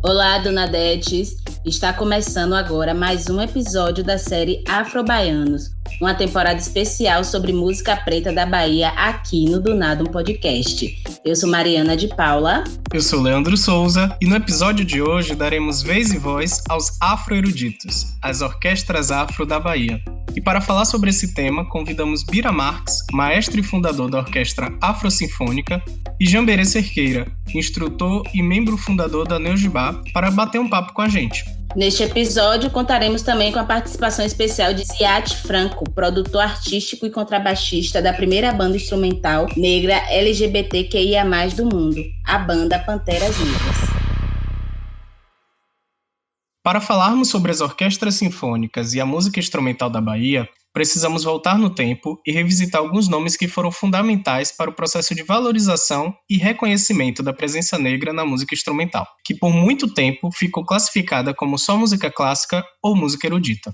Olá, Donadetes! Está começando agora mais um episódio da série Afro-Baianos, uma temporada especial sobre música preta da Bahia aqui no Do Nada um Podcast. Eu sou Mariana de Paula. Eu sou Leandro Souza e no episódio de hoje daremos vez e voz aos afro-eruditos, as orquestras afro da Bahia. E para falar sobre esse tema, convidamos Bira Marques, maestro e fundador da Orquestra Afro-Sinfônica, e Jamberê Cerqueira, instrutor e membro fundador da Neujibá, para bater um papo com a gente. Neste episódio, contaremos também com a participação especial de Ziad Franco, produtor artístico e contrabaixista da primeira banda instrumental negra LGBTQIA+, do mundo, a banda Panteras Negras. Para falarmos sobre as orquestras sinfônicas e a música instrumental da Bahia, precisamos voltar no tempo e revisitar alguns nomes que foram fundamentais para o processo de valorização e reconhecimento da presença negra na música instrumental, que por muito tempo ficou classificada como só música clássica ou música erudita.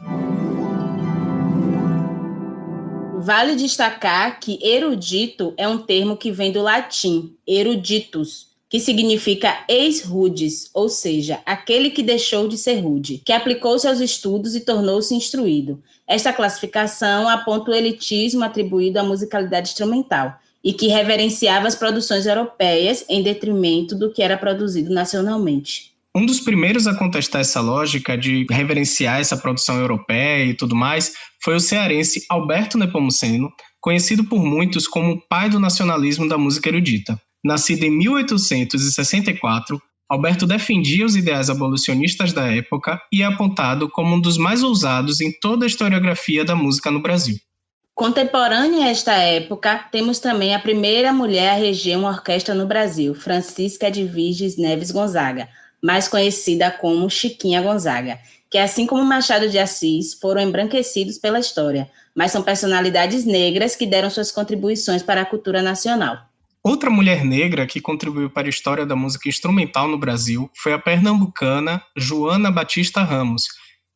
Vale destacar que erudito é um termo que vem do latim, eruditus, que significa ex-rudes, ou seja, aquele que deixou de ser rude, que aplicou-se aos estudos e tornou-se instruído. Esta classificação aponta o elitismo atribuído à musicalidade instrumental e que reverenciava as produções europeias em detrimento do que era produzido nacionalmente. Um dos primeiros a contestar essa lógica de reverenciar essa produção europeia e tudo mais foi o cearense Alberto Nepomuceno, conhecido por muitos como o pai do nacionalismo da música erudita. Nascido em 1864, Alberto defendia os ideais abolicionistas da época e é apontado como um dos mais ousados em toda a historiografia da música no Brasil. Contemporânea a esta época, temos também a primeira mulher a reger uma orquestra no Brasil, Francisca de Virges Neves Gonzaga, mais conhecida como Chiquinha Gonzaga, que assim como Machado de Assis foram embranquecidos pela história, mas são personalidades negras que deram suas contribuições para a cultura nacional. Outra mulher negra que contribuiu para a história da música instrumental no Brasil foi a pernambucana Joana Batista Ramos,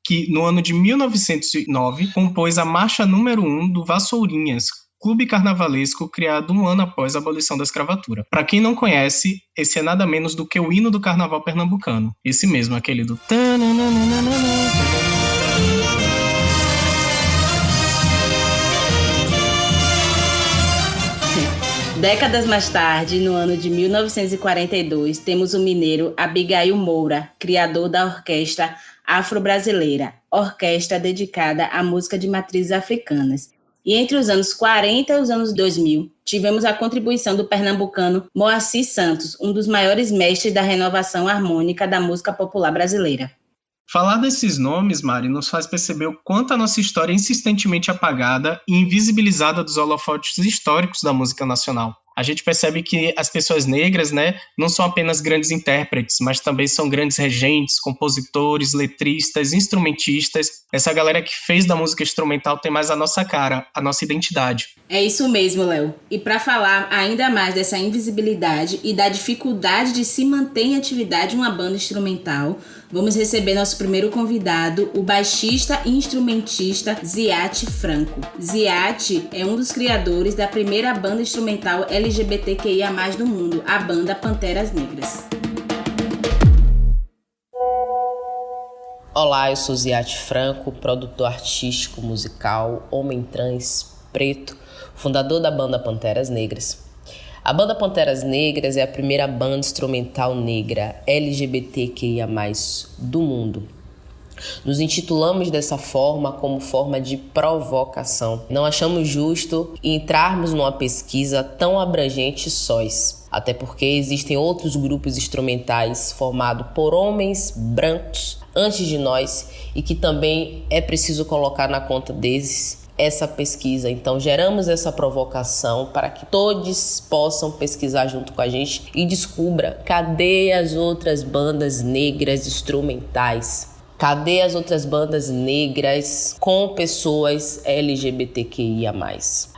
que no ano de 1909 compôs a marcha número 1 do Vassourinhas, clube carnavalesco criado um ano após a abolição da escravatura. Para quem não conhece, esse é nada menos do que o hino do carnaval pernambucano. Esse mesmo, aquele do... Décadas mais tarde, no ano de 1942, temos o mineiro Abigail Moura, criador da Orquestra Afro-Brasileira, orquestra dedicada à música de matrizes africanas. E entre os anos 40 e os anos 2000, tivemos a contribuição do pernambucano Moacir Santos, um dos maiores mestres da renovação harmônica da música popular brasileira. Falar desses nomes, Mari, nos faz perceber o quanto a nossa história é insistentemente apagada e invisibilizada dos holofotes históricos da música nacional. A gente percebe que as pessoas negras, não são apenas grandes intérpretes, mas também são grandes regentes, compositores, letristas, instrumentistas. Essa galera que fez da música instrumental tem mais a nossa cara, a nossa identidade. É isso mesmo, Léo. E para falar ainda mais dessa invisibilidade e da dificuldade de se manter em atividade uma banda instrumental, vamos receber nosso primeiro convidado, o baixista e instrumentista Ziad Franco. Ziad é um dos criadores da primeira banda instrumental LGBTQIA+, do mundo, a banda Panteras Negras. Olá, eu sou Ziad Franco, produtor artístico musical, homem trans, preto, fundador da banda Panteras Negras. A banda Panteras Negras é a primeira banda instrumental negra LGBTQIA+, do mundo. Nos intitulamos dessa forma como forma de provocação. Não achamos justo entrarmos numa pesquisa tão abrangente sós, até porque existem outros grupos instrumentais formados por homens brancos antes de nós e que também é preciso colocar na conta desses essa pesquisa. Então geramos essa provocação para que todos possam pesquisar junto com a gente e descubra cadê as outras bandas negras instrumentais. Cadê as outras bandas negras com pessoas LGBTQIA+.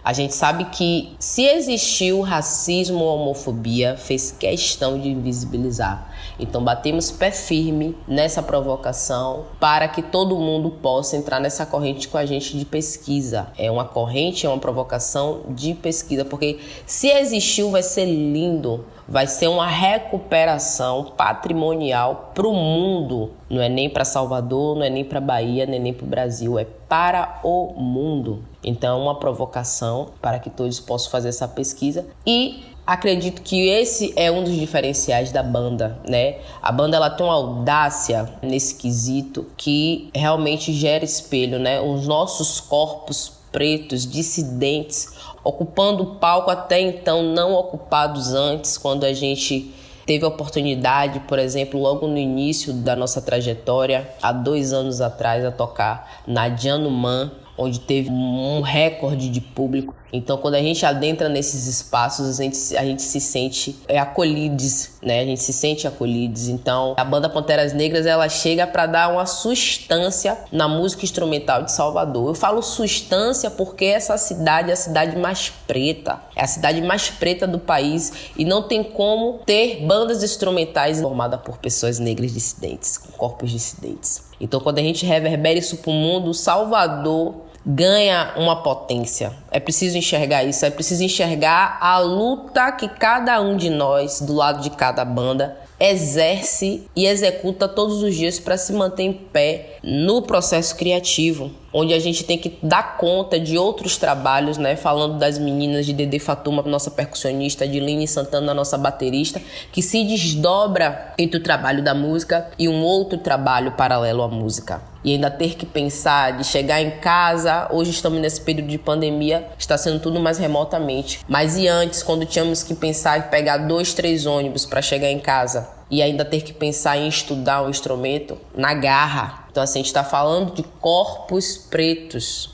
A gente sabe que se existiu racismo ou homofobia, fez questão de invisibilizar. Então batemos pé firme nessa provocação para que todo mundo possa entrar nessa corrente com a gente de pesquisa. É uma corrente, é uma provocação de pesquisa, porque se existiu vai ser lindo, vai ser uma recuperação patrimonial para o mundo. Não é nem para Salvador, não é nem para Bahia, nem para o Brasil, é para o mundo. Então é uma provocação para que todos possam fazer essa pesquisa e acredito que esse é um dos diferenciais da banda, né? A banda ela tem uma audácia nesse quesito que realmente gera espelho, né? Os nossos corpos pretos, dissidentes, ocupando o palco até então não ocupados antes, quando a gente teve a oportunidade, por exemplo, logo no início da nossa trajetória, há 2 anos atrás, a tocar na Yanomami, onde teve um recorde de público. Então, quando a gente adentra nesses espaços, a gente se sente acolhidos, né? A gente se sente acolhidos. Então, a banda Panteras Negras, ela chega para dar uma substância na música instrumental de Salvador. Eu falo substância porque essa cidade é a cidade mais preta. É a cidade mais preta do país e não tem como ter bandas instrumentais formadas por pessoas negras dissidentes, com corpos dissidentes. Então, quando a gente reverbera isso para o mundo, Salvador ganha uma potência. É preciso enxergar isso, é preciso enxergar a luta que cada um de nós, do lado de cada banda, exerce e executa todos os dias para se manter em pé no processo criativo, onde a gente tem que dar conta de outros trabalhos, né? Falando das meninas de Dedê Fatuma, nossa percussionista, de Line Santana, nossa baterista, que se desdobra entre o trabalho da música e um outro trabalho paralelo à música. E ainda ter que pensar de chegar em casa, hoje estamos nesse período de pandemia, está sendo tudo mais remotamente. Mas e antes, quando tínhamos que pensar em pegar 2, 3 ônibus para chegar em casa e ainda ter que pensar em estudar um instrumento na garra. Então assim, a gente está falando de corpos pretos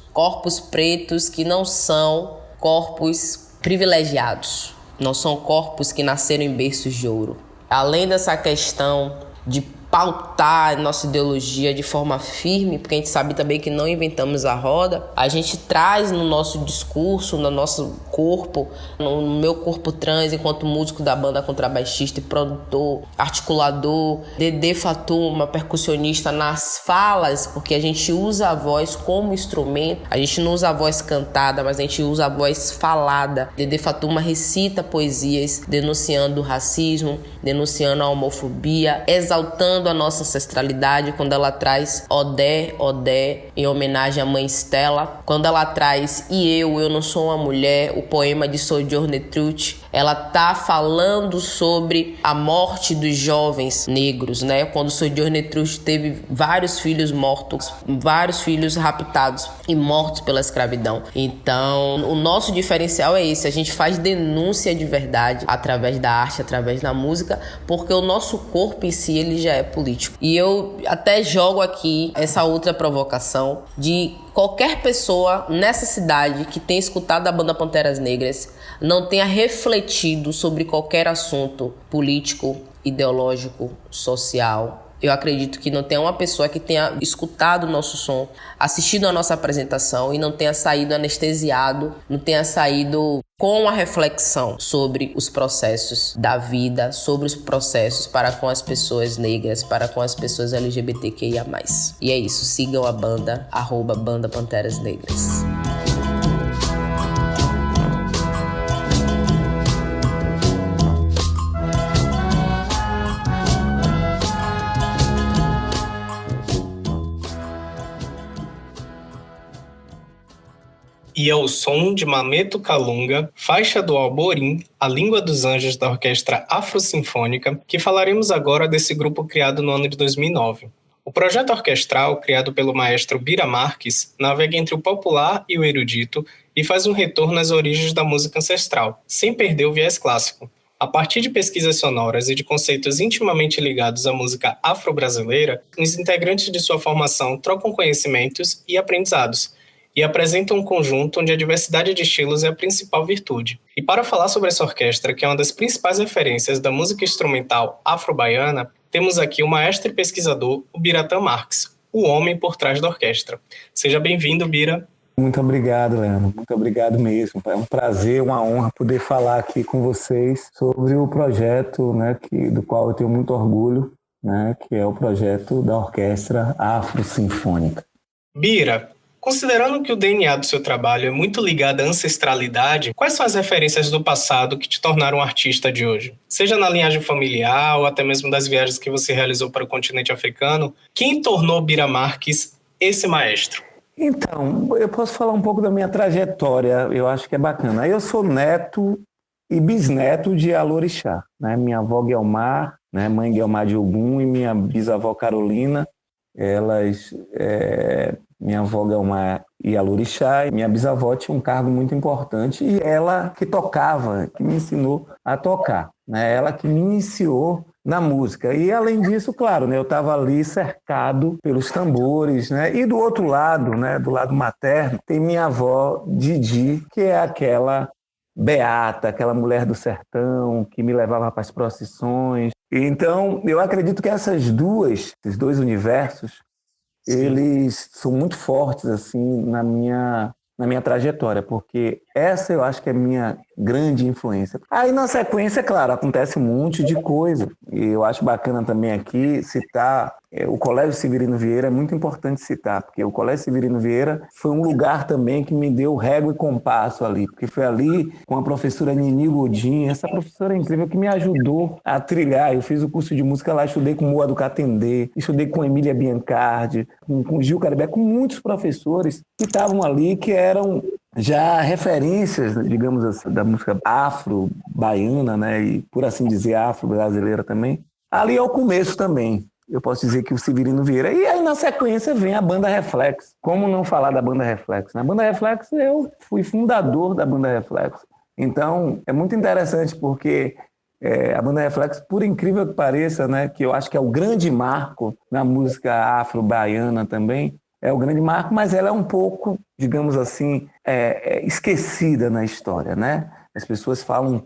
que não são corpos privilegiados, não são corpos que nasceram em berços de ouro. Além dessa questão de pautar nossa ideologia de forma firme, porque a gente sabe também que não inventamos a roda, a gente traz no nosso discurso, no nosso corpo, no meu corpo trans, enquanto músico da banda, contrabaixista e produtor, articulador, Dedê Fatuma, percussionista, nas falas, porque a gente usa a voz como instrumento, a gente não usa a voz cantada, mas a gente usa a voz falada. Dedê Fatuma recita poesias denunciando o racismo, denunciando a homofobia, exaltando a nossa ancestralidade, quando ela traz Odé, Odé, em homenagem à mãe Stella, quando ela traz E eu não sou uma mulher, o poema de Sojourner Truth, ela tá falando sobre a morte dos jovens negros, né? Quando Sojourner Truth teve vários filhos mortos, vários filhos raptados e mortos pela escravidão. Então, o nosso diferencial é esse, a gente faz denúncia de verdade através da arte, através da música, porque o nosso corpo em si, ele já é político. E eu até jogo aqui essa outra provocação de qualquer pessoa nessa cidade que tenha escutado a banda Panteras Negras não tenha refletido sobre qualquer assunto político, ideológico, social. Eu acredito que não tem uma pessoa que tenha escutado o nosso som, assistido a nossa apresentação e não tenha saído anestesiado, não tenha saído com a reflexão sobre os processos da vida, sobre os processos para com as pessoas negras, para com as pessoas LGBTQIA+. E é isso, sigam a banda, @Banda Panteras Negras. E ao som de Mameto Kalunga, faixa do Alborim, A Língua dos Anjos da Orquestra Afrosinfônica, que falaremos agora desse grupo criado no ano de 2009. O projeto orquestral, criado pelo maestro Bira Marques, navega entre o popular e o erudito e faz um retorno às origens da música ancestral, sem perder o viés clássico. A partir de pesquisas sonoras e de conceitos intimamente ligados à música afro-brasileira, os integrantes de sua formação trocam conhecimentos e aprendizados, e apresenta um conjunto onde a diversidade de estilos é a principal virtude. E para falar sobre essa orquestra, que é uma das principais referências da música instrumental afro-baiana, temos aqui o maestro e pesquisador, o Biratã Marques, o homem por trás da orquestra. Seja bem-vindo, Bira. Muito obrigado, Leandro. Muito obrigado mesmo. É um prazer, uma honra poder falar aqui com vocês sobre o projeto, né, do qual eu tenho muito orgulho, né, que é o projeto da Orquestra Afro-Sinfônica. Bira, considerando que o DNA do seu trabalho é muito ligado à ancestralidade, quais são as referências do passado que te tornaram um artista de hoje? Seja na linhagem familiar ou até mesmo das viagens que você realizou para o continente africano, quem tornou Bira Marques esse maestro? Então, eu posso falar um pouco da minha trajetória, eu acho que é bacana. Eu sou neto e bisneto de Alorixá, né? Minha avó Guelmar, né? Mãe Guelmar de Ogum, e minha bisavó Carolina, minha avó Guelmar e Alorixá, e minha bisavó tinha um cargo muito importante, e ela que tocava, que me ensinou a tocar, né? Ela que me iniciou na música. E, além disso, claro, né, eu estava ali cercado pelos tambores, né? E do outro lado, né, do lado materno, tem minha avó Didi, que é aquela beata, aquela mulher do sertão, que me levava para as procissões. Então, eu acredito que esses dois universos, eles são muito fortes assim na minha trajetória, porque essa eu acho que é a minha grande influência. Aí, na sequência, claro, acontece um monte de coisa. E eu acho bacana também aqui citar o Colégio Severino Vieira, é muito importante citar, porque o Colégio Severino Vieira foi um lugar também que me deu régua e compasso ali, porque foi ali com a professora Nini Godin, essa professora incrível que me ajudou a trilhar. Eu fiz o curso de música lá, estudei com Moa do Catendê, estudei com Emília Biancardi, com Gil Caribé, com muitos professores que estavam ali, que eram já referências, digamos assim, da música afro-baiana, né, e por assim dizer, afro-brasileira também. Ali é o começo também. Eu posso dizer que o Severino Vieira. E aí, na sequência, vem a Banda Reflexo. Como não falar da Banda Reflexo? Na Banda Reflexo, eu fui fundador da Banda Reflexo. Então, é muito interessante porque a Banda Reflexo, por incrível que pareça, né, que eu acho que é o grande marco na música afro-baiana também, é o grande marco, mas ela é um pouco, digamos assim, esquecida na história, né? As pessoas falam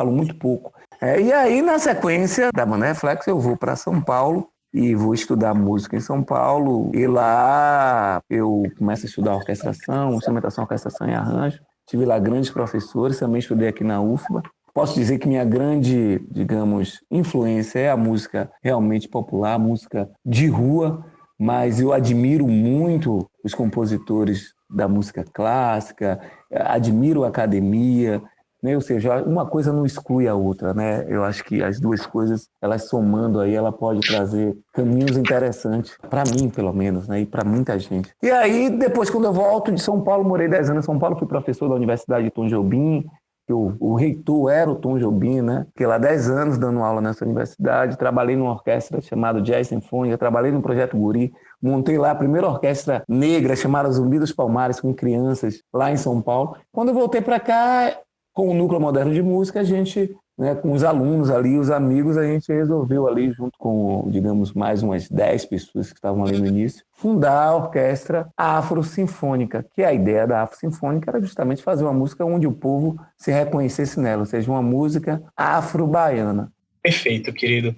muito pouco. E aí, na sequência da Banda Reflexo, eu vou para São Paulo e vou estudar música em São Paulo. E lá eu começo a estudar orquestração, instrumentação, orquestração e arranjo. Tive lá grandes professores, também estudei aqui na UFBA. Posso dizer que minha grande, digamos, influência é a música realmente popular, a música de rua, mas eu admiro muito os compositores da música clássica, admiro a academia, né? Ou seja, uma coisa não exclui a outra, né? Eu acho que as duas coisas, elas somando aí, ela pode trazer caminhos interessantes, para mim, pelo menos, né? E para muita gente. E aí, depois, quando eu volto de São Paulo, morei 10 anos em São Paulo, fui professor da Universidade de Tom Jobim, o reitor era o Tom Jobim, né? Fiquei lá 10 anos dando aula nessa universidade, trabalhei numa orquestra chamada Jazz Sinfônica, trabalhei no Projeto Guri, montei lá a primeira orquestra negra chamada Zumbi dos Palmares, com crianças lá em São Paulo. Quando eu voltei para cá, com o Núcleo Moderno de Música, a gente, né, com os alunos ali, os amigos, a gente resolveu ali, junto com, digamos, mais umas 10 pessoas que estavam ali no início, fundar a Orquestra Afro-Sinfônica, que a ideia da Afro-Sinfônica era justamente fazer uma música onde o povo se reconhecesse nela, ou seja, uma música afro-baiana. Perfeito, querido.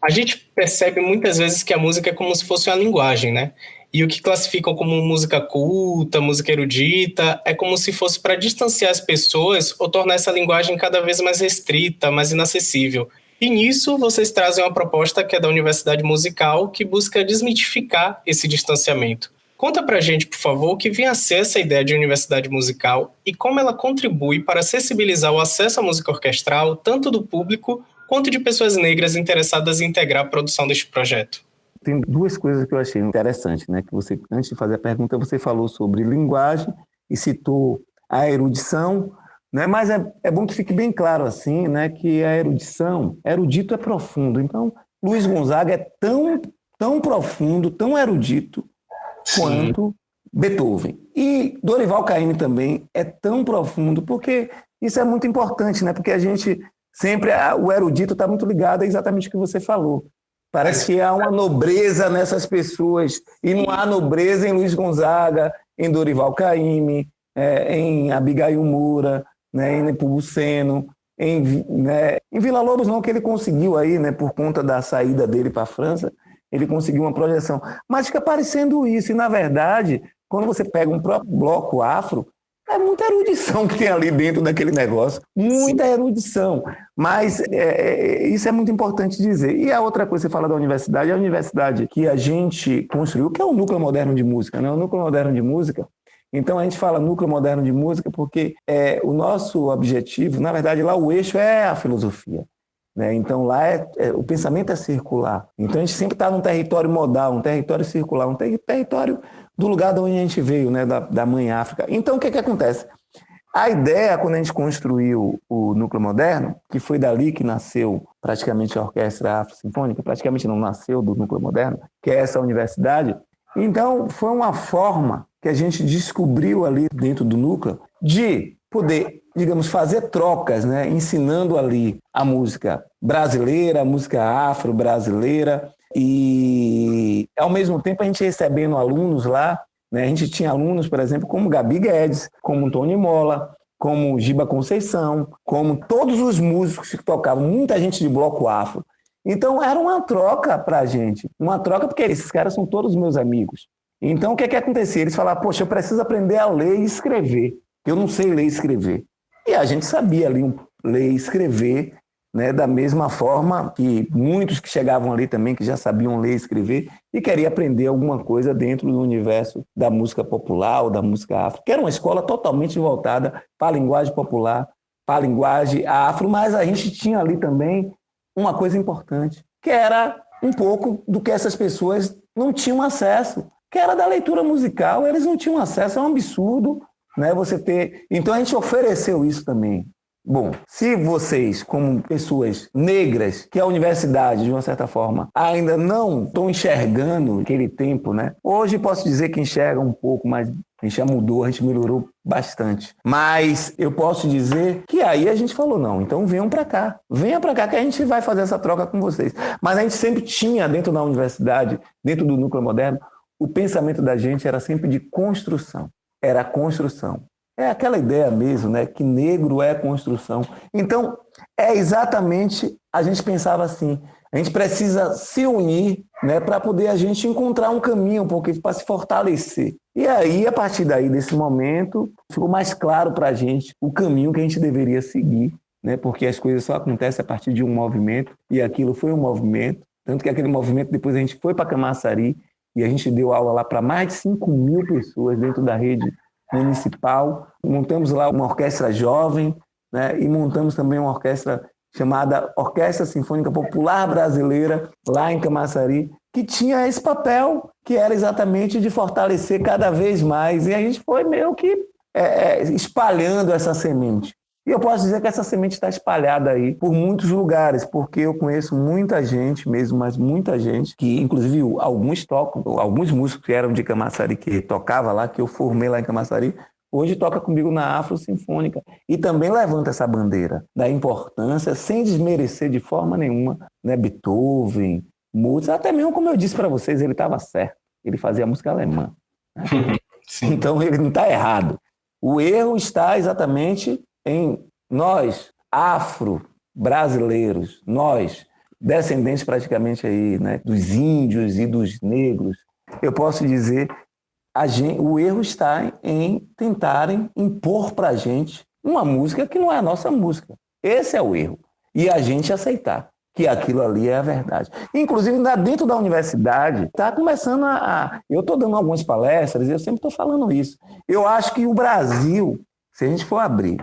A gente percebe muitas vezes que a música é como se fosse uma linguagem, né? E o que classificam como música culta, música erudita, é como se fosse para distanciar as pessoas ou tornar essa linguagem cada vez mais restrita, mais inacessível. E nisso, vocês trazem uma proposta que é da Universidade Musical, que busca desmitificar esse distanciamento. Conta pra gente, por favor, o que vem a ser essa ideia de universidade musical e como ela contribui para acessibilizar o acesso à música orquestral, tanto do público quanto de pessoas negras interessadas em integrar a produção deste projeto. Tem duas coisas que eu achei interessante, né? Que você, antes de fazer a pergunta, você falou sobre linguagem e citou a erudição, né? Mas é bom que fique bem claro assim, né? Que a erudição, erudito é profundo. Então, Luiz Gonzaga é tão profundo, tão erudito quanto Beethoven. E Dorival Caymmi também é tão profundo, porque isso é muito importante, né? Porque a gente sempre, o erudito está muito ligado a exatamente o que você falou. Parece que há uma nobreza nessas pessoas, e não há nobreza em Luiz Gonzaga, em Dorival Caymmi, em Abigail Moura, né, em Nepomuceno, em Villa-Lobos não, que ele conseguiu aí, né, por conta da saída dele para a França, ele conseguiu uma projeção. Mas fica parecendo isso, e na verdade, Quando você pega um próprio bloco afro, é muita erudição que tem ali dentro daquele negócio, muita erudição. Mas isso é muito importante dizer. E a outra coisa que você fala da universidade, é a universidade que a gente construiu, que é o Núcleo Moderno de Música, né? O Núcleo Moderno de Música. Então a gente fala Núcleo Moderno de Música porque o nosso objetivo, na verdade, lá o eixo é a filosofia. Né? Então lá o pensamento é circular. Então a gente sempre está num território modal, um território circular, um território do lugar de onde a gente veio, né? da Mãe África. Então o que acontece? A ideia, quando a gente construiu o Núcleo Moderno, que foi dali que nasceu praticamente a Orquestra Afro-Sinfônica, praticamente não nasceu do Núcleo Moderno, que é essa universidade, então foi uma forma que a gente descobriu ali dentro do núcleo de poder, digamos, fazer trocas, né? Ensinando ali a música brasileira, a música afro-brasileira e, ao mesmo tempo, a gente recebendo alunos lá, né? A gente tinha alunos, por exemplo, como Gabi Guedes, como Tony Molla, como Giba Conceição, como todos os músicos que tocavam, muita gente de bloco afro. Então, era uma troca para a gente, uma troca porque esses caras são todos meus amigos. Então, o que acontecia? Eles falavam, poxa, eu preciso aprender a ler e escrever, eu não sei ler e escrever. E a gente sabia ali ler e escrever, né, da mesma forma que muitos que chegavam ali também, que já sabiam ler e escrever, e queriam aprender alguma coisa dentro do universo da música popular ou da música afro, que era uma escola totalmente voltada para a linguagem popular, para a linguagem afro, mas a gente tinha ali também uma coisa importante, que era um pouco do que essas pessoas não tinham acesso, que era da leitura musical, eles não tinham acesso, é um absurdo, né, você ter... Então a gente ofereceu isso também. Bom, se vocês, como pessoas negras, que a universidade, de uma certa forma, ainda não estão enxergando aquele tempo, né? Hoje posso dizer que enxerga um pouco, mas a gente já mudou, a gente melhorou bastante. Mas eu posso dizer que aí a gente falou, não, então venham para cá. Venha para cá que a gente vai fazer essa troca com vocês. Mas a gente sempre tinha dentro da universidade, dentro do Núcleo Moderno, o pensamento da gente era sempre de construção. Era construção. É aquela ideia mesmo, né? Que negro é construção. Então, é exatamente, a gente pensava assim, a gente precisa se unir, né, para poder a gente encontrar um caminho, porque para se fortalecer. E aí, a partir daí, desse momento, ficou mais claro para a gente o caminho que a gente deveria seguir, né? Porque as coisas só acontecem a partir de um movimento, e aquilo foi um movimento, tanto que aquele movimento, depois a gente foi para Camaçari, e a gente deu aula lá para mais de 5.000 pessoas dentro da rede municipal. Montamos lá uma orquestra jovem, né? E montamos também uma orquestra chamada Orquestra Sinfônica Popular Brasileira, lá em Camaçari, que tinha esse papel, que era exatamente de fortalecer cada vez mais. E a gente foi meio que espalhando essa semente. E eu posso dizer que essa semente está espalhada aí por muitos lugares, porque eu conheço muita gente mesmo, mas muita gente, que inclusive alguns músicos que eram de Camaçari, que tocava lá, que eu formei lá em Camaçari, hoje toca comigo na Afro Sinfônica. E também levanta essa bandeira da importância, sem desmerecer de forma nenhuma, né, Beethoven, Mozart, até mesmo como eu disse para vocês, ele estava certo, ele fazia música alemã. Né? Então ele não está errado. O erro está exatamente em nós, afro-brasileiros, nós, descendentes praticamente aí, né, dos índios e dos negros, eu posso dizer, o erro está em tentarem impor para a gente uma música que não é a nossa música. Esse é o erro. E a gente aceitar que aquilo ali é a verdade. Inclusive, dentro da universidade, está começando eu estou dando algumas palestras e eu sempre estou falando isso. Eu acho que o Brasil, se a gente for abrir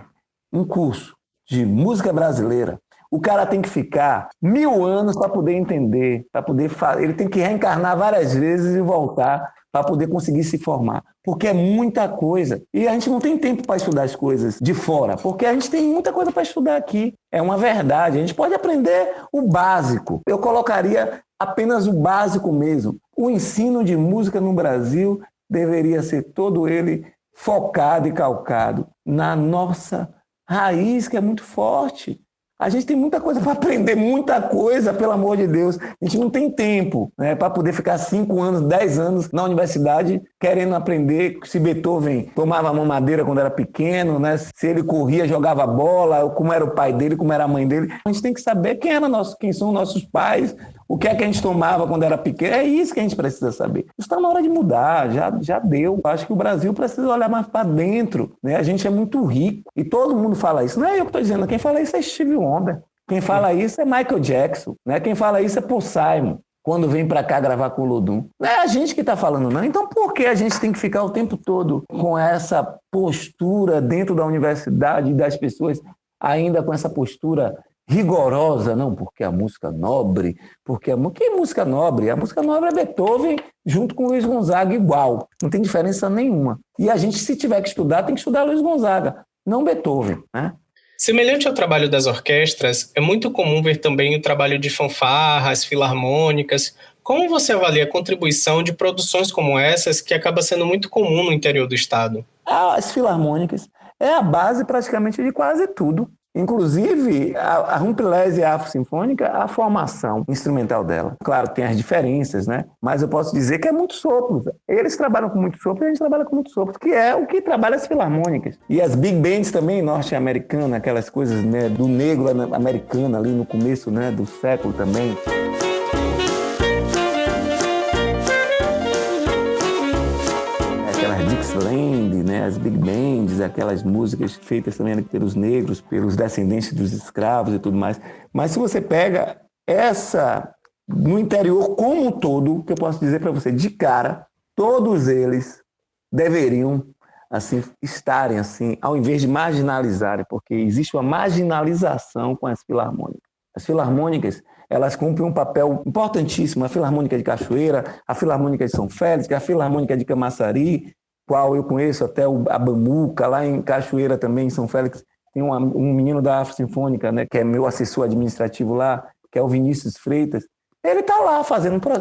um curso de música brasileira, o cara tem que ficar 1000 anos para poder entender, para poder ele tem que reencarnar várias vezes e voltar para poder conseguir se formar, porque é muita coisa. E a gente não tem tempo para estudar as coisas de fora, porque a gente tem muita coisa para estudar aqui. É uma verdade. A gente pode aprender o básico. Eu colocaria apenas o básico mesmo. O ensino de música no Brasil deveria ser todo ele focado e calcado na nossa raiz, que é muito forte. A gente tem muita coisa para aprender, muita coisa, pelo amor de Deus. A gente não tem tempo, né, para poder ficar 5 anos, 10 anos na universidade querendo aprender se Beethoven tomava mamadeira quando era pequeno, né, se ele corria, jogava bola, como era o pai dele, como era a mãe dele. A gente tem que saber quem são nossos pais, O que é que a gente tomava quando era pequeno? É isso que a gente precisa saber. Está na hora de mudar, já deu. Acho que o Brasil precisa olhar mais para dentro, né? A gente é muito rico e todo mundo fala isso. Não é eu que estou dizendo, quem fala isso é Stevie Wonder. Quem fala isso é Michael Jackson, né? Quem fala isso é Paul Simon, quando vem para cá gravar com o Lodum. Não é a gente que está falando, não. Então, por que a gente tem que ficar o tempo todo com essa postura dentro da universidade das pessoas, ainda com essa postura rigorosa? Não, porque a música nobre, que música nobre? A música nobre é Beethoven junto com Luiz Gonzaga igual. Não tem diferença nenhuma. E a gente, se tiver que estudar, tem que estudar Luiz Gonzaga, não Beethoven, né? Semelhante ao trabalho das orquestras, é muito comum ver também o trabalho de fanfarras, filarmônicas. Como você avalia a contribuição de produções como essas, que acaba sendo muito comum no interior do estado? As filarmônicas é a base praticamente de quase tudo. Inclusive, a Rumpelese Afro-Sinfônica, a formação instrumental dela. Claro, tem as diferenças, né? Mas eu posso dizer que é muito sopro. Eles trabalham com muito sopro e a gente trabalha com muito sopro, que é o que trabalha as filarmônicas. E as big bands também, norte-americanas, aquelas coisas, né, do negro americano ali no começo, né, do século também. Dixieland, né, as big bands, aquelas músicas feitas também pelos negros, pelos descendentes dos escravos e tudo mais. Mas se você pega essa, no interior como um todo, que eu posso dizer para você, de cara, todos eles deveriam assim, estarem assim, ao invés de marginalizarem, porque existe uma marginalização com as filarmônicas. As filarmônicas, elas cumprem um papel importantíssimo. A Filarmônica de Cachoeira, a Filarmônica de São Félix, a Filarmônica de Camaçari, qual eu conheço até a Bambuca, lá em Cachoeira também, em São Félix, tem um menino da Afro-Sinfônica, né, que é meu assessor administrativo lá, que é o Vinícius Freitas. Ele está lá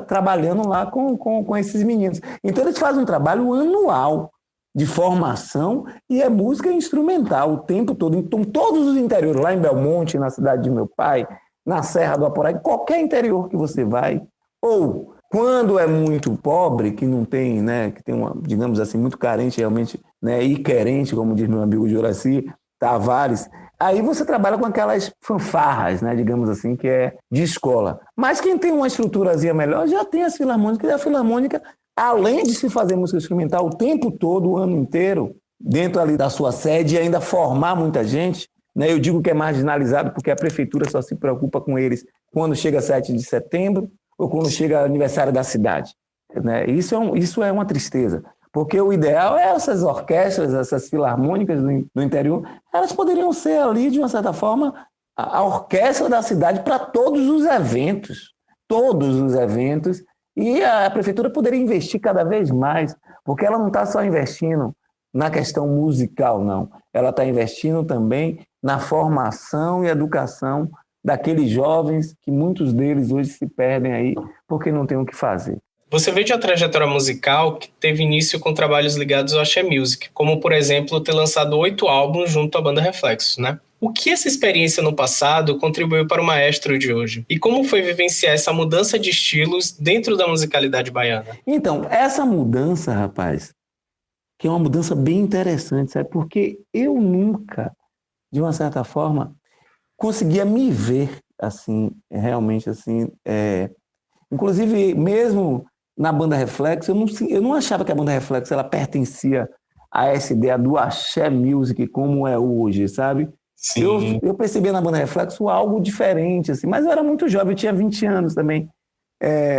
trabalhando lá com esses meninos. Então eles fazem um trabalho anual de formação e é música instrumental o tempo todo. Então todos os interiores, lá em Belmonte, na cidade de meu pai, na Serra do Aporaí, qualquer interior que você vai, ou quando é muito pobre, que não tem, né, que tem uma, digamos assim, muito carente realmente, né, e querente, como diz meu amigo Juraci Tavares, aí você trabalha com aquelas fanfarras, né, digamos assim, que é de escola. Mas quem tem uma estruturazinha melhor já tem as filarmônicas, e a filarmônica, além de se fazer música instrumental o tempo todo, o ano inteiro, dentro ali da sua sede e ainda formar muita gente, né, eu digo que é marginalizado porque a prefeitura só se preocupa com eles quando chega 7 de setembro ou quando chega o aniversário da cidade, né? Isso é uma tristeza, porque o ideal é essas orquestras, essas filarmônicas do interior, elas poderiam ser ali, de uma certa forma, a orquestra da cidade para todos os eventos, e a prefeitura poderia investir cada vez mais, porque ela não está só investindo na questão musical, não. Ela está investindo também na formação e educação daqueles jovens que muitos deles hoje se perdem aí porque não tem o que fazer. Você veio de uma trajetória musical que teve início com trabalhos ligados ao Axé Music, como, por exemplo, ter lançado 8 álbuns junto à banda Reflexos, né? O que essa experiência no passado contribuiu para o maestro de hoje? E como foi vivenciar essa mudança de estilos dentro da musicalidade baiana? Então, essa mudança, rapaz, que é uma mudança bem interessante, sabe? Porque eu nunca, de uma certa forma, conseguia me ver assim, realmente assim. Inclusive, mesmo na banda Reflexo, eu não achava que a banda Reflexo ela pertencia a essa ideia do Axé Music como é hoje, sabe? Eu percebia na banda Reflexo algo diferente, assim, mas eu era muito jovem, eu tinha 20 anos também.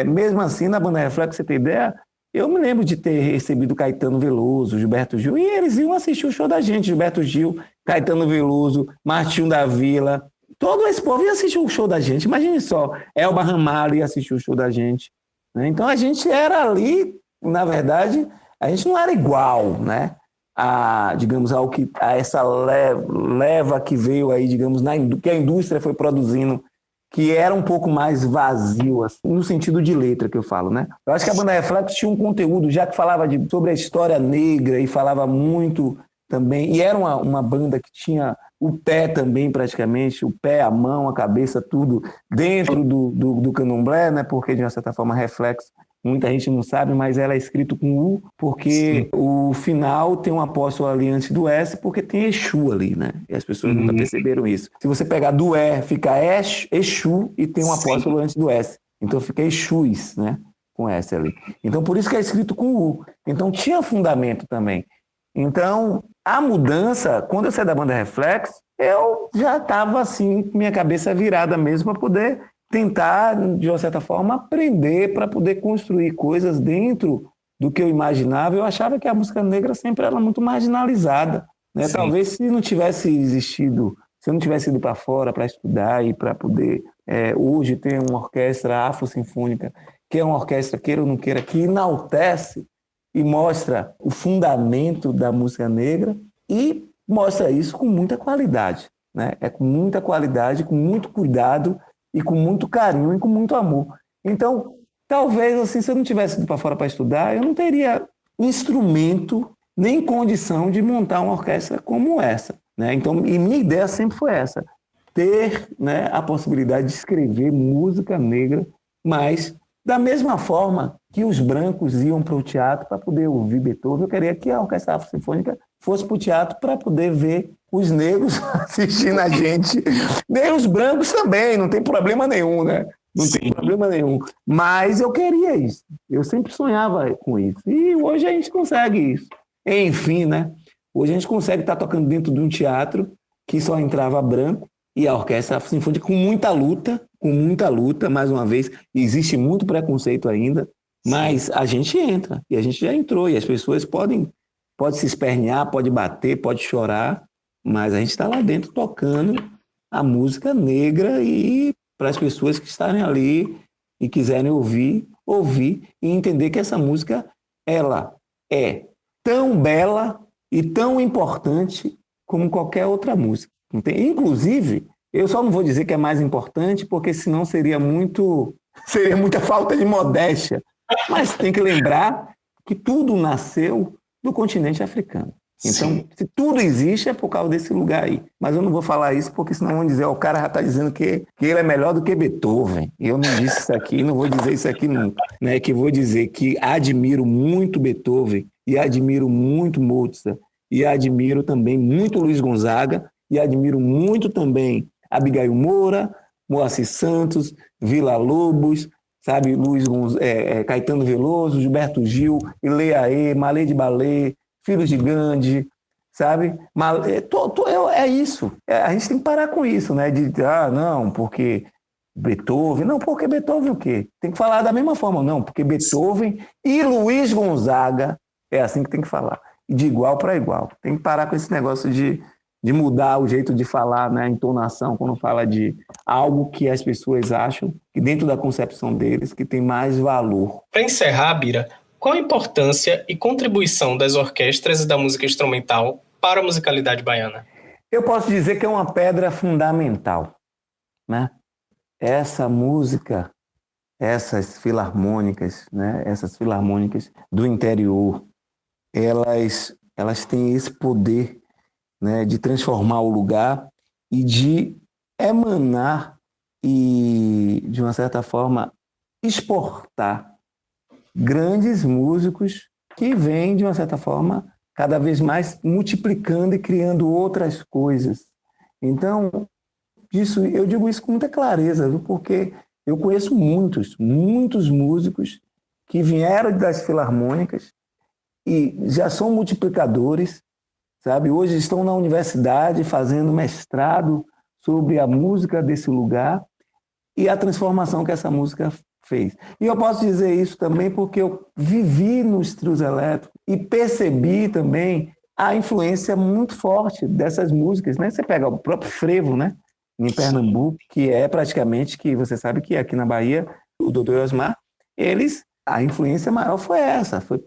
Mesmo assim, na banda Reflexo, você tem ideia, eu me lembro de ter recebido Caetano Veloso, Gilberto Gil, e eles iam assistir o show da gente, Gilberto Gil, Caetano Veloso, Martinho da Vila, todo esse povo ia assistir o show da gente. Imagine só, Elba Ramalho ia assistir o show da gente, né? Então a gente era ali, na verdade, a gente não era igual, né? Digamos, a essa leva que veio aí, digamos, que a indústria foi produzindo, que era um pouco mais vazio, assim, no sentido de letra que eu falo, né? Eu acho que a banda Reflexo tinha um conteúdo, já que falava sobre a história negra e falava muito também, e era uma banda que tinha o pé também praticamente, o pé, a mão, a cabeça, tudo dentro do candomblé, né? Porque de uma certa forma Reflexo, muita gente não sabe, mas ela é escrito com U, porque o final tem um apóstolo ali antes do S, porque tem Exu ali, né? E as pessoas nunca perceberam isso. Se você pegar do E, fica Exu e tem um apóstolo antes do S. Então eu fiquei Chus, né? Com essa ali. Então por isso que é escrito com U. Então tinha fundamento também. Então a mudança, quando eu saí da banda Reflex, eu já estava assim, com minha cabeça virada mesmo para poder tentar, de uma certa forma, aprender para poder construir coisas dentro do que eu imaginava. Eu achava que a música negra sempre era muito marginalizada, né? Talvez se não tivesse existido, se eu não tivesse ido para fora para estudar e para poder hoje ter uma orquestra afro-sinfônica, que é uma orquestra, queira ou não queira, que enaltece e mostra o fundamento da música negra e mostra isso com muita qualidade, né? É com muita qualidade, com muito cuidado e com muito carinho e com muito amor. Então, talvez assim, se eu não tivesse ido para fora para estudar, eu não teria instrumento nem condição de montar uma orquestra como essa, né? Então, e minha ideia sempre foi essa, ter, né, a possibilidade de escrever música negra, mas da mesma forma que os brancos iam para o teatro para poder ouvir Beethoven, eu queria que a Orquestra Afro-Sinfônica fosse para o teatro para poder ver os negros assistindo a gente. Nem os brancos também, não tem problema nenhum, né? Não tem problema nenhum. Mas eu queria isso. Eu sempre sonhava com isso. E hoje a gente consegue isso. Enfim, né? Hoje a gente consegue estar tocando dentro de um teatro que só entrava branco e a Orquestra Sinfônica com muita luta, mais uma vez, existe muito preconceito ainda, mas a gente entra, e a gente já entrou, e as pessoas podem se espernear, pode bater, pode chorar, mas a gente está lá dentro tocando a música negra e para as pessoas que estarem ali e quiserem ouvir e entender que essa música, ela é tão bela e tão importante como qualquer outra música. Inclusive, eu só não vou dizer que é mais importante, porque senão seria muita falta de modéstia. Mas tem que lembrar que tudo nasceu do continente africano. Então, se tudo existe, é por causa desse lugar aí. Mas eu não vou falar isso, porque senão vão dizer, o cara já está dizendo que ele é melhor do que Beethoven. Eu não disse isso aqui, não vou dizer isso aqui nunca. Né? Que vou dizer que admiro muito Beethoven, e admiro muito Mozart, e admiro também muito Luiz Gonzaga, e admiro muito também Abigail Moura, Moacir Santos, Villa-Lobos, sabe, Caetano Veloso, Gilberto Gil, Ileaê, Malê de Balê, Filhos de Gandhi, sabe? É isso. A gente tem que parar com isso, né? Não, porque Beethoven... Não, porque Beethoven o quê? Tem que falar da mesma forma, não, porque Beethoven e Luiz Gonzaga é assim que tem que falar. De igual para igual. Tem que parar com esse negócio de mudar o jeito de falar, né, a entonação, quando fala de algo que as pessoas acham que dentro da concepção deles que tem mais valor. Para encerrar, Bira, qual a importância e contribuição das orquestras e da música instrumental para a musicalidade baiana? Eu posso dizer que é uma pedra fundamental, né? Essa música, essas filarmônicas, né, essas filarmônicas do interior, elas têm esse poder, né, de transformar o lugar e de emanar e, de uma certa forma, exportar grandes músicos que vêm, de uma certa forma, cada vez mais multiplicando e criando outras coisas. Então, eu digo isso com muita clareza, viu? Porque eu conheço muitos músicos que vieram das filarmônicas e já são multiplicadores, sabe? Hoje estão na universidade fazendo mestrado sobre a música desse lugar e a transformação que essa música fez. E eu posso dizer isso também porque eu vivi nos trios elétricos e percebi também a influência muito forte dessas músicas, né? Você pega o próprio frevo, né? Em Pernambuco, que é praticamente, que você sabe que aqui na Bahia, o Dodô e Osmar, a influência maior foi essa, foi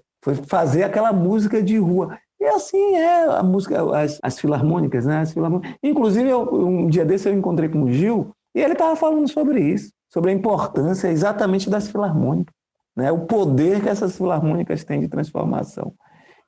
fazer aquela música de rua. E assim é a música, as filarmônicas, né? Inclusive, um dia desse eu encontrei com o Gil e ele estava falando sobre isso, sobre a importância exatamente das filarmônicas, né? O poder que essas filarmônicas têm de transformação.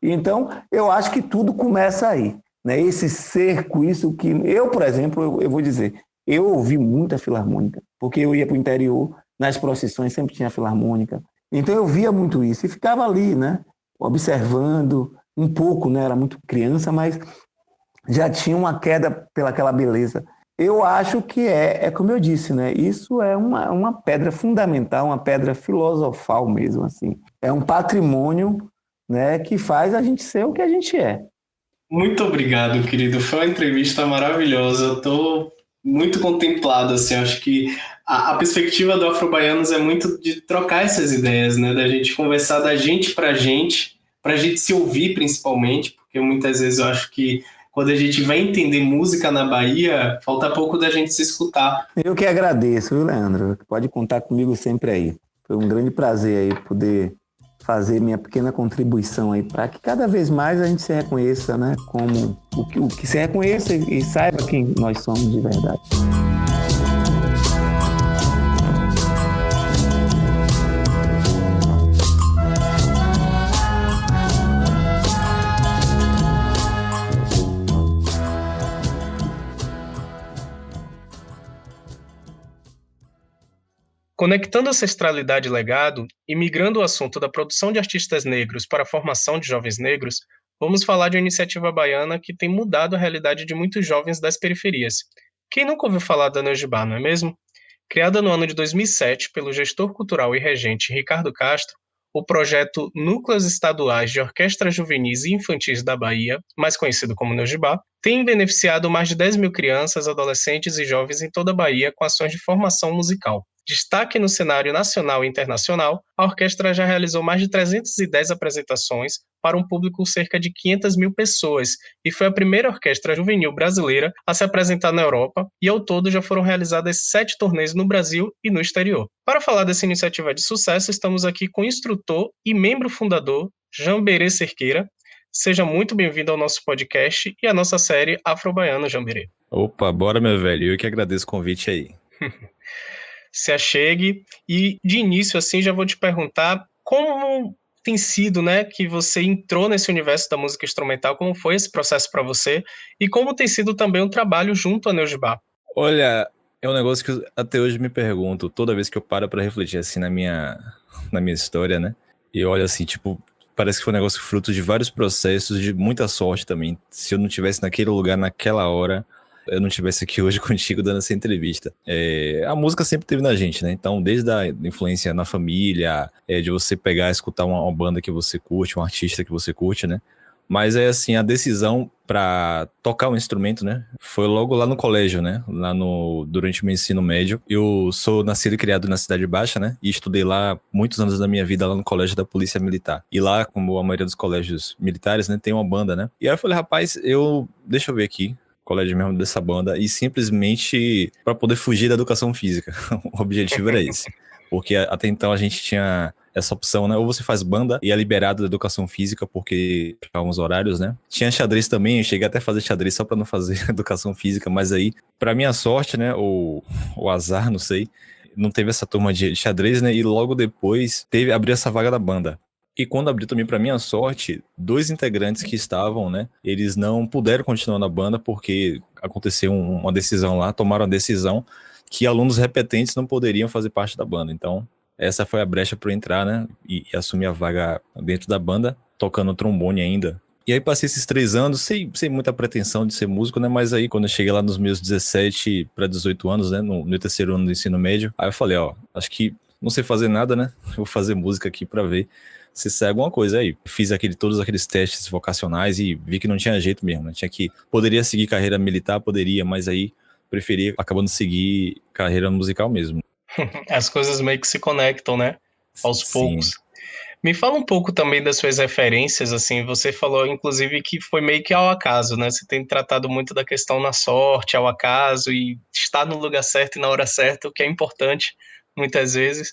Então, eu acho que tudo começa aí, né? Esse cerco, isso que... Eu, por exemplo, eu vou dizer, eu ouvi muita filarmônica, porque eu ia para o interior, nas procissões sempre tinha filarmônica. Então, eu via muito isso e ficava ali, né? Observando um pouco, né? Era muito criança, mas já tinha uma queda pelaquela beleza. Eu acho que é como eu disse, né? Isso é uma pedra fundamental, uma pedra filosofal mesmo, assim. É um patrimônio, né, que faz a gente ser o que a gente é. Muito obrigado, querido. Foi uma entrevista maravilhosa. Eu estou muito contemplado, assim. Acho que a perspectiva do Afrobaianos é muito de trocar essas ideias, né? Da gente conversar da gente para a gente se ouvir principalmente, porque muitas vezes eu acho que quando a gente vai entender música na Bahia, falta pouco da gente se escutar. Eu que agradeço, viu, Leandro? Pode contar comigo sempre aí. Foi um grande prazer aí poder fazer minha pequena contribuição aí para que cada vez mais a gente se reconheça, né, como o que se reconheça e saiba quem nós somos de verdade. Conectando ancestralidade e legado e migrando o assunto da produção de artistas negros para a formação de jovens negros, vamos falar de uma iniciativa baiana que tem mudado a realidade de muitos jovens das periferias. Quem nunca ouviu falar da Neujibá, não é mesmo? Criada no ano de 2007 pelo gestor cultural e regente Ricardo Castro, o projeto Núcleos Estaduais de Orquestras Juvenis e Infantis da Bahia, mais conhecido como Neujibá, tem beneficiado mais de 10 mil crianças, adolescentes e jovens em toda a Bahia com ações de formação musical. Destaque no cenário nacional e internacional, a orquestra já realizou mais de 310 apresentações para um público cerca de 500 mil pessoas e foi a primeira orquestra juvenil brasileira a se apresentar na Europa e ao todo já foram realizadas 7 turnês no Brasil e no exterior. Para falar dessa iniciativa de sucesso, estamos aqui com o instrutor e membro fundador, Jamberê Cerqueira. Seja muito bem-vindo ao nosso podcast e à nossa série Afrobaiano, Jamberê. Opa, bora, meu velho. Eu que agradeço o convite aí. Se achegue e de início assim já vou te perguntar como tem sido, né, que você entrou nesse universo da música instrumental, como foi esse processo para você e como tem sido também um trabalho junto a Neujibá. Olha, é um negócio que eu até hoje me pergunto, toda vez que eu paro pra refletir assim na minha história, né? E olha assim, tipo, parece que foi um negócio fruto de vários processos, de muita sorte também. Se eu não tivesse naquele lugar, naquela hora, eu não estivesse aqui hoje contigo dando essa entrevista. A música sempre teve na gente, né? Então, desde a influência na família, de você pegar e escutar uma banda que você curte, um artista que você curte, né? Mas é assim, a decisão para tocar um instrumento, né? Foi logo lá no colégio, né? Durante o meu ensino médio. Eu sou nascido e criado na Cidade Baixa, né? E estudei lá muitos anos da minha vida lá no colégio da Polícia Militar. E lá, como a maioria dos colégios militares, né? Tem uma banda, né? E aí eu falei, rapaz, deixa eu ver aqui. Colégio mesmo dessa banda, e simplesmente para poder fugir da educação física. O objetivo era esse. Porque até então a gente tinha essa opção, né? Ou você faz banda e é liberado da educação física, porque alguns horários, né? Tinha xadrez também, eu cheguei até a fazer xadrez só para não fazer educação física, mas aí, para minha sorte, né? Ou o azar, não sei, não teve essa turma de xadrez, né? E logo depois abriu essa vaga da banda. E quando abriu também, para minha sorte, 2 integrantes que estavam, né, eles não puderam continuar na banda porque aconteceu uma decisão lá, tomaram a decisão que alunos repetentes não poderiam fazer parte da banda. Então, essa foi a brecha para eu entrar, né, e assumir a vaga dentro da banda, tocando trombone ainda. E aí passei esses 3 anos sem muita pretensão de ser músico, né, mas aí quando eu cheguei lá nos meus 17 para 18 anos, né, no terceiro ano do ensino médio, aí eu falei, acho que não sei fazer nada, né, vou fazer música aqui para ver se sai alguma coisa aí. Fiz todos aqueles testes vocacionais e vi que não tinha jeito mesmo, né? Poderia seguir carreira militar, poderia, mas aí preferi acabando seguir carreira musical mesmo. As coisas meio que se conectam, né? Aos Sim. poucos. Me fala um pouco também das suas referências, assim, você falou inclusive que foi meio que ao acaso, né? Você tem tratado muito da questão na sorte, ao acaso e estar no lugar certo e na hora certa, o que é importante muitas vezes.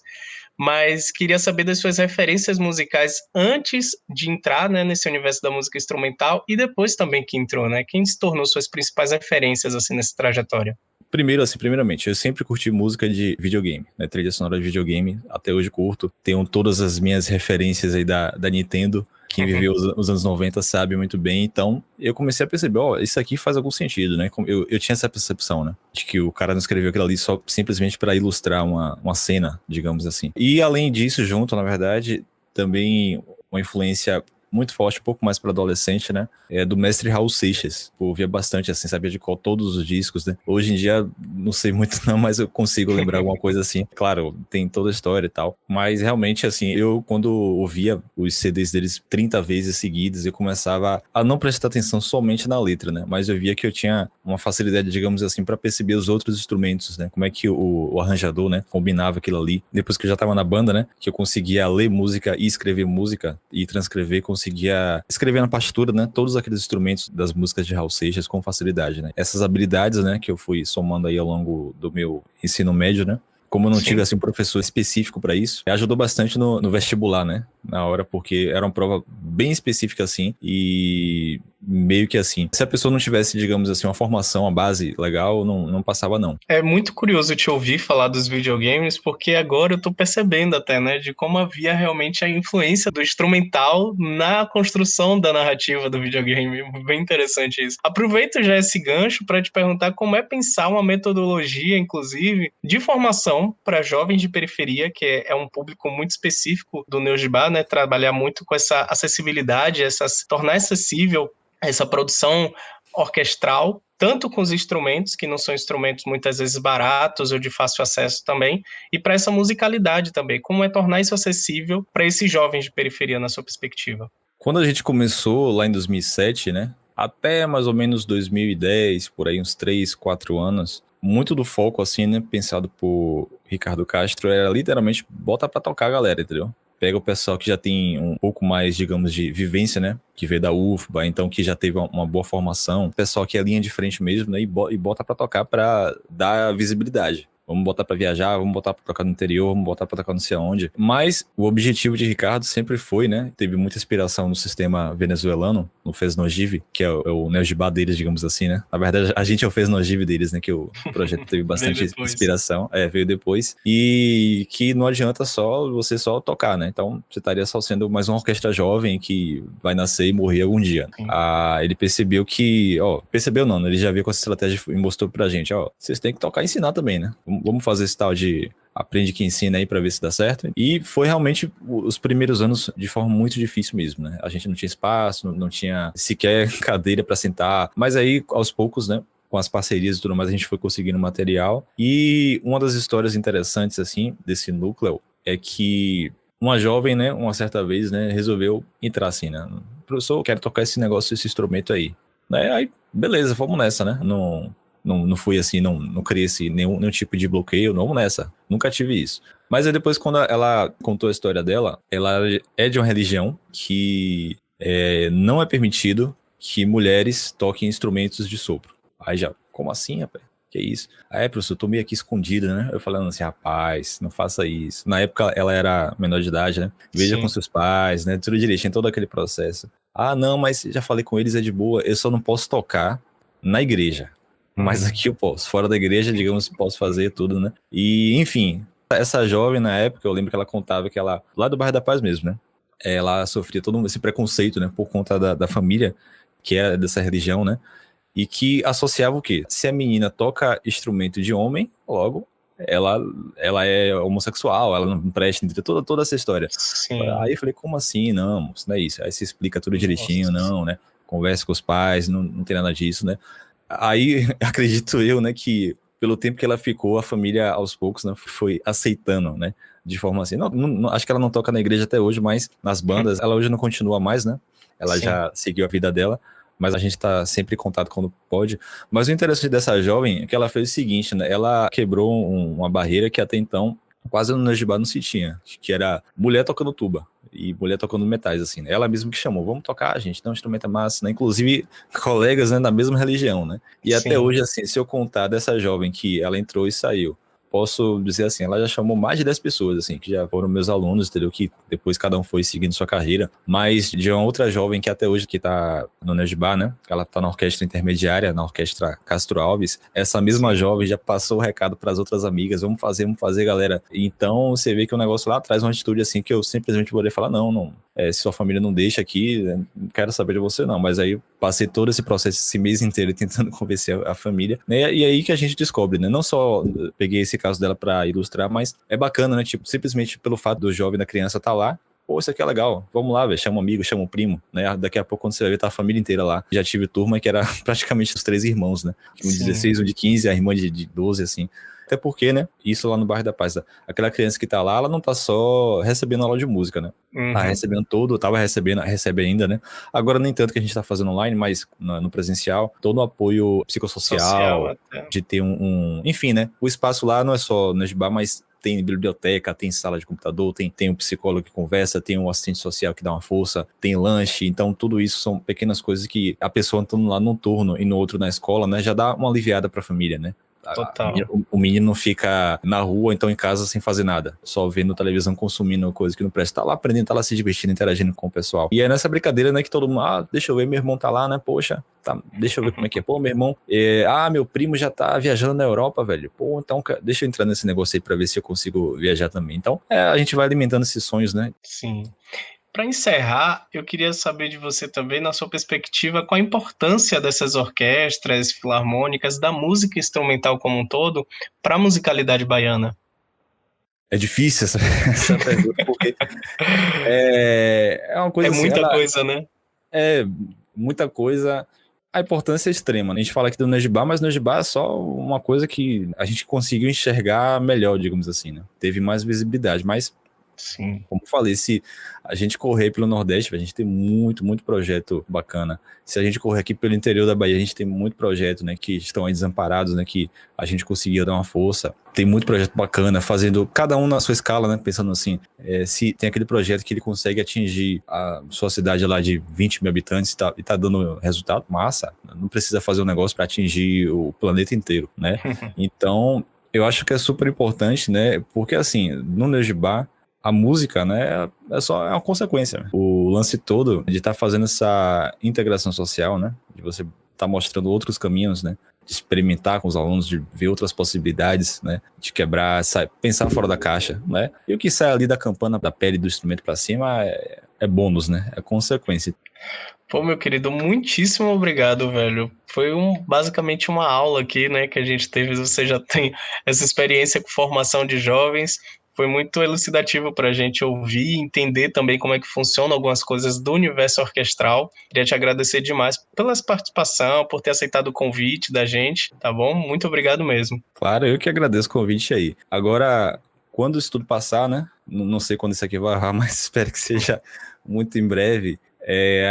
Mas queria saber das suas referências musicais antes de entrar, né, nesse universo da música instrumental e depois também que entrou, né? Quem se tornou suas principais referências, assim, nessa trajetória? Primeiramente, eu sempre curti música de videogame, né? Trilha sonora de videogame, até hoje curto. Tenho todas as minhas referências aí da Nintendo. Quem viveu os anos 90 sabe muito bem. Então, eu comecei a perceber, isso aqui faz algum sentido, né? Eu tinha essa percepção, né? De que o cara não escreveu aquilo ali só simplesmente para ilustrar uma cena, digamos assim. E além disso, junto, na verdade, também uma influência muito forte, um pouco mais para adolescente, né? É do mestre Raul Seixas. Eu ouvia bastante, assim, sabia de qual todos os discos, né? Hoje em dia, não sei muito não, mas eu consigo lembrar alguma coisa assim. Claro, tem toda a história e tal. Mas realmente, assim, eu quando ouvia os CDs deles 30 vezes seguidas, eu começava a não prestar atenção somente na letra, né? Mas eu via que eu tinha uma facilidade, digamos assim, para perceber os outros instrumentos, né? Como é que o arranjador, né, combinava aquilo ali. Depois que eu já tava na banda, né, que eu conseguia ler música e escrever música e transcrever, conseguia escrever na partitura, né, todos aqueles instrumentos das músicas de Raul Seixas com facilidade, né. Essas habilidades, né, que eu fui somando aí ao longo do meu ensino médio, né, como eu não tive, assim, um professor específico para isso, ajudou bastante no vestibular, né, na hora, porque era uma prova bem específica, assim, e meio que assim, se a pessoa não tivesse, digamos assim, uma formação, uma base legal, não passava não. É muito curioso te ouvir falar dos videogames, porque agora eu tô percebendo até, né, de como havia realmente a influência do instrumental na construção da narrativa do videogame. Bem interessante isso. Aproveito já esse gancho para te perguntar como é pensar uma metodologia, inclusive, de formação para jovens de periferia, que é um público muito específico do Neogibá, né, trabalhar muito com essa acessibilidade, tornar acessível essa produção orquestral, tanto com os instrumentos, que não são instrumentos muitas vezes baratos ou de fácil acesso também, e para essa musicalidade também. Como é tornar isso acessível para esses jovens de periferia, na sua perspectiva? Quando a gente começou lá em 2007, né, até mais ou menos 2010, por aí uns 3, 4 anos, muito do foco, assim, né, pensado por Ricardo Castro, era literalmente bota pra tocar a galera, entendeu? Pega o pessoal que já tem um pouco mais, digamos, de vivência, né? Que veio da UFBA, então que já teve uma boa formação. Pessoal que é linha de frente mesmo, né? E bota pra tocar pra dar visibilidade. Vamos botar pra viajar, vamos botar pra tocar no interior, vamos botar pra tocar não sei aonde. Mas o objetivo de Ricardo sempre foi, né? Teve muita inspiração no sistema venezuelano, no Fesnogive, que é o Neogibá deles, digamos assim, né? Na verdade, a gente é o Fesnogive deles, né? Que o projeto teve bastante inspiração. Veio depois. E que não adianta você só tocar, né? Então, você estaria só sendo mais uma orquestra jovem que vai nascer e morrer algum dia. Ele percebeu que, percebeu não, né? Ele já veio com essa estratégia e mostrou pra gente, vocês têm que tocar e ensinar também, né? Vamos fazer esse tal de aprende que ensina aí pra ver se dá certo. E foi realmente os primeiros anos de forma muito difícil mesmo, né? A gente não tinha espaço, não tinha sequer cadeira pra sentar. Mas aí, aos poucos, né? Com as parcerias e tudo mais, a gente foi conseguindo material. E uma das histórias interessantes, assim, desse núcleo é que uma jovem, né? Uma certa vez, né? Resolveu entrar assim, né? Professor, eu quero tocar esse negócio, esse instrumento aí. Aí, beleza, vamos nessa, né? Não fui assim, não criei nenhum tipo de bloqueio, não nessa. Nunca tive isso. Mas aí depois, quando ela contou a história dela, ela é de uma religião que não é permitido que mulheres toquem instrumentos de sopro. Aí já, como assim, rapaz? Que isso? Aí, professor, eu tô meio aqui escondida, né? Eu falando assim, rapaz, não faça isso. Na época, ela era menor de idade, né? Veja com seus pais, né? Tudo direitinho, todo aquele processo. Ah, não, mas já falei com eles, é de boa. Eu só não posso tocar na igreja. Mas aqui eu posso. Fora da igreja, digamos, posso fazer tudo, né? E, enfim, essa jovem, na época, eu lembro que ela contava que ela, lá do bairro da Paz mesmo, né? Ela sofria todo esse preconceito, né? Por conta da família, que é dessa religião, né? E que associava o quê? Se a menina toca instrumento de homem, logo, ela é homossexual, ela não presta, toda essa história. Sim. Aí eu falei, como assim? Não, isso não é isso. Aí você explica tudo direitinho, não, né? Conversa com os pais, não tem nada disso, né? Aí, acredito eu, né, que pelo tempo que ela ficou, a família, aos poucos, né, foi aceitando, né, de forma assim. Acho que ela não toca na igreja até hoje, mas nas bandas, ela hoje não continua mais, né? Ela já seguiu a vida dela, mas a gente tá sempre em contato quando pode. Mas o interessante dessa jovem é que ela fez o seguinte, né, ela quebrou uma barreira que até então quase no Neogibá não se tinha, que era mulher tocando tuba e mulher tocando metais, assim, né? Ela mesma que chamou, vamos tocar, gente, tem um instrumento massa, né? Inclusive colegas, né, da mesma religião, né? E até hoje, assim, se eu contar dessa jovem que ela entrou e saiu, posso dizer assim, ela já chamou mais de 10 pessoas, assim, que já foram meus alunos, entendeu? Que depois cada um foi seguindo sua carreira, mas de uma outra jovem que até hoje que tá no Neogibá, né? Ela tá na orquestra intermediária, na orquestra Castro Alves, essa mesma jovem já passou o recado para as outras amigas, vamos fazer, galera. Então, você vê que o negócio lá traz uma atitude, assim, que eu simplesmente poderia falar, não, se sua família não deixa aqui, não quero saber de você não, mas aí eu passei todo esse processo, esse mês inteiro tentando convencer a família, né? E aí que a gente descobre, né? Não só peguei esse caso dela para ilustrar, mas é bacana, né? Tipo, simplesmente pelo fato do jovem, da criança estar lá, Pô, isso aqui é legal, vamos lá, velho, chama um amigo, chama um primo, né? Daqui a pouco, quando você vai ver, tá a família inteira lá. Já tive turma que era praticamente os 3 irmãos, né? Um de 16, um de 15, a irmã de 12, assim. Até porque, né, isso lá no Bairro da Paz, aquela criança que tá lá, ela não tá só recebendo aula de música, né? Tá recebendo tudo, recebe ainda, né? Agora nem tanto que a gente tá fazendo online, mas no presencial, todo o apoio psicossocial, de ter enfim, né? O espaço lá não é só no Nejibá, mas tem biblioteca, tem sala de computador, tem um psicólogo que conversa, tem um assistente social que dá uma força, tem lanche, então tudo isso são pequenas coisas que a pessoa estando lá num turno e no outro na escola, né, já dá uma aliviada pra família, né? Total. O menino não fica na rua, então em casa sem fazer nada, só vendo televisão, consumindo coisa que não presta, tá lá aprendendo, tá lá se divertindo, interagindo com o pessoal. E é nessa brincadeira, né, que todo mundo, deixa eu ver, meu irmão tá lá, né, poxa, tá, deixa eu ver como é que é, pô, meu irmão, meu primo já tá viajando na Europa, velho, pô, então deixa eu entrar nesse negócio aí pra ver se eu consigo viajar também. Então, a gente vai alimentando esses sonhos, né? Sim. Para encerrar, eu queria saber de você também, na sua perspectiva, qual a importância dessas orquestras filarmônicas, da música instrumental como um todo, para a musicalidade baiana. É difícil essa pergunta, porque é uma coisa assim... muita coisa, né? É muita coisa. A importância é extrema, né? A gente fala aqui do Nejibá, mas o Nejibá é só uma coisa que a gente conseguiu enxergar melhor, digamos assim, né? Teve mais visibilidade, mas... Sim. Como eu falei, se a gente correr pelo Nordeste, a gente tem muito projeto bacana. Se a gente correr aqui pelo interior da Bahia, a gente tem muito projeto, né, que estão aí desamparados, né, que a gente conseguiu dar uma força. Tem muito projeto bacana, fazendo cada um na sua escala, né, pensando assim, se tem aquele projeto que ele consegue atingir a sua cidade lá de 20 mil habitantes e tá dando resultado, massa. Não precisa fazer um negócio para atingir o planeta inteiro, né? Então, eu acho que é super importante, né, porque assim, no Nejibá, a música, né, é uma consequência. O lance todo de estar fazendo essa integração social, né, de você estar mostrando outros caminhos, né, de experimentar com os alunos, de ver outras possibilidades, né, de quebrar, pensar fora da caixa, né, e o que sai ali da campana, da pele do instrumento para cima é bônus, né, é consequência. Pô, meu querido, muitíssimo obrigado, velho. Foi basicamente uma aula aqui, né, que a gente teve. Você já tem essa experiência com formação de jovens. Foi muito elucidativo para a gente ouvir e entender também como é que funcionam algumas coisas do universo orquestral. Queria te agradecer demais pela participação, por ter aceitado o convite da gente, tá bom? Muito obrigado mesmo. Claro, eu que agradeço o convite aí. Agora, quando isso tudo passar, né, não sei quando isso aqui vai errar, mas espero que seja muito em breve.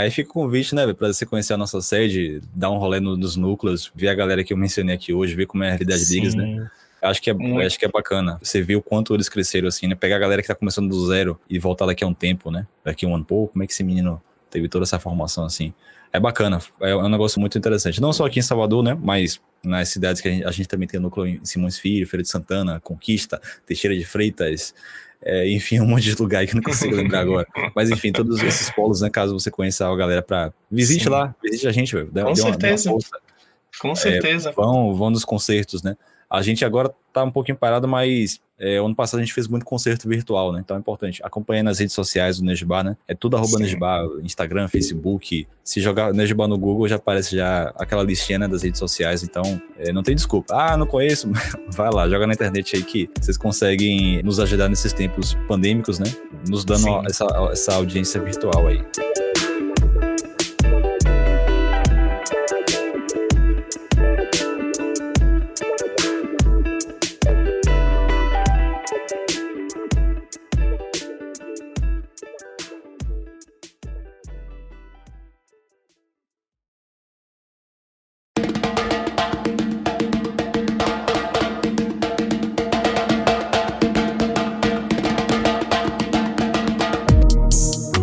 Aí fica o convite, né, para você conhecer a nossa sede, dar um rolê nos núcleos, ver a galera que eu mencionei aqui hoje, ver como é a realidade deles, né? Acho que é bacana. Você vê o quanto eles cresceram, assim, né? Pegar a galera que tá começando do zero e voltar daqui a um tempo, né? Daqui a um ano, pô, como é que esse menino teve toda essa formação, assim? É bacana, é um negócio muito interessante. Não só aqui em Salvador, né? Mas nas cidades que a gente também tem núcleo em Simões Filho, Feira de Santana, Conquista, Teixeira de Freitas, enfim, um monte de lugar aí que eu não consigo lembrar agora. Mas enfim, todos esses polos, né? Caso você conheça a galera visite Sim. lá, visite a gente, velho. Com certeza. Com certeza. Vão nos concertos, né? A gente agora tá um pouquinho parado, mas ano passado a gente fez muito concerto virtual, né? Então é importante. Acompanhe nas redes sociais do Nejibá, né? É tudo @Nejibá, Instagram, Facebook. Se jogar Nejibá no Google, já aparece já aquela listinha, né, das redes sociais. Então, não tem desculpa. Não conheço. Vai lá, joga na internet aí que vocês conseguem nos ajudar nesses tempos pandêmicos, né? Nos dando essa audiência virtual aí.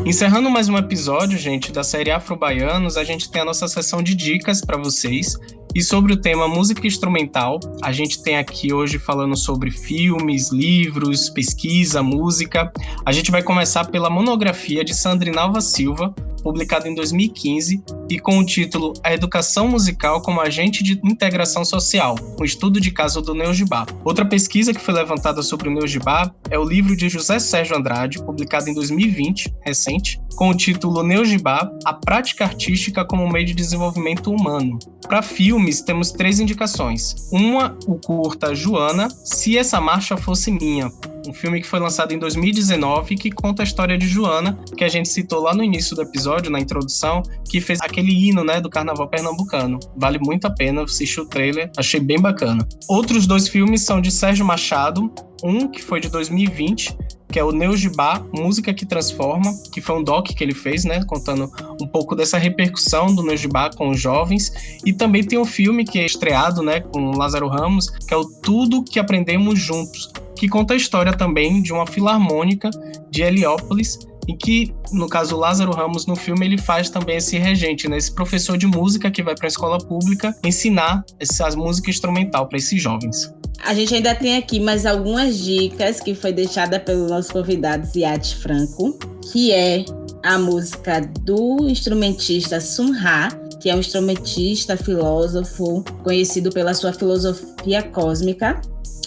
Encerrando mais um episódio, gente, da série Afro-Baianos, a gente tem a nossa sessão de dicas para vocês. E sobre o tema música instrumental, a gente tem aqui hoje falando sobre filmes, livros, pesquisa, música. A gente vai começar pela monografia de Sandrinalva Silva, publicada em 2015, e com o título A Educação Musical como Agente de Integração Social, um estudo de caso do Nejibá. Outra pesquisa que foi levantada sobre o Nejibá é o livro de José Sérgio Andrade, publicado em 2020, recente, com o título Nejibá, a prática artística como meio de desenvolvimento humano. Para filmes, temos 3 indicações. Uma, o curta Joana, Se Essa Marcha Fosse Minha, um filme que foi lançado em 2019 que conta a história de Joana, que a gente citou lá no início do episódio, na introdução, que fez aquele hino, né, do carnaval pernambucano. Vale muito a pena, assisti o trailer, achei bem bacana. Outros 2 filmes são de Sérgio Machado, um que foi de 2020, que é o Neugibá, Música que Transforma, que foi um doc que ele fez, né, contando um pouco dessa repercussão do Neugibá com os jovens. E também tem um filme que é estreado, né, com Lázaro Ramos, que é o Tudo que Aprendemos Juntos, que conta a história também de uma filarmônica de Heliópolis, em que, no caso, o Lázaro Ramos, no filme, ele faz também esse regente, né, esse professor de música que vai para a escola pública ensinar essa música instrumental para esses jovens. A gente ainda tem aqui mais algumas dicas que foi deixada pelo nosso convidado Ziad Franco, que é a música do instrumentista Sun Ra, que é um instrumentista, filósofo, conhecido pela sua filosofia cósmica,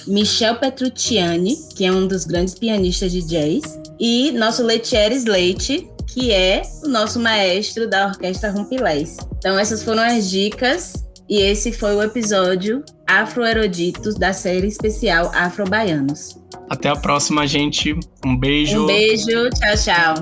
Michel Petrucciani, que é um dos grandes pianistas de jazz, e nosso Letieres Leite, que é o nosso maestro da Orquestra Rumpilés. Então essas foram as dicas. E esse foi o episódio Afroeruditos da série especial Afro-Baianos. Até a próxima, gente. Um beijo. Um beijo. Tchau, tchau.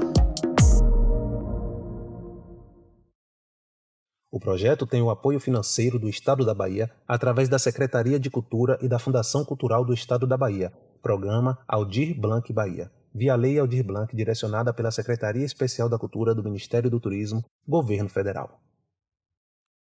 O projeto tem o apoio financeiro do Estado da Bahia através da Secretaria de Cultura e da Fundação Cultural do Estado da Bahia, Programa Aldir Blanc Bahia, via Lei Aldir Blanc, direcionada pela Secretaria Especial da Cultura do Ministério do Turismo, Governo Federal.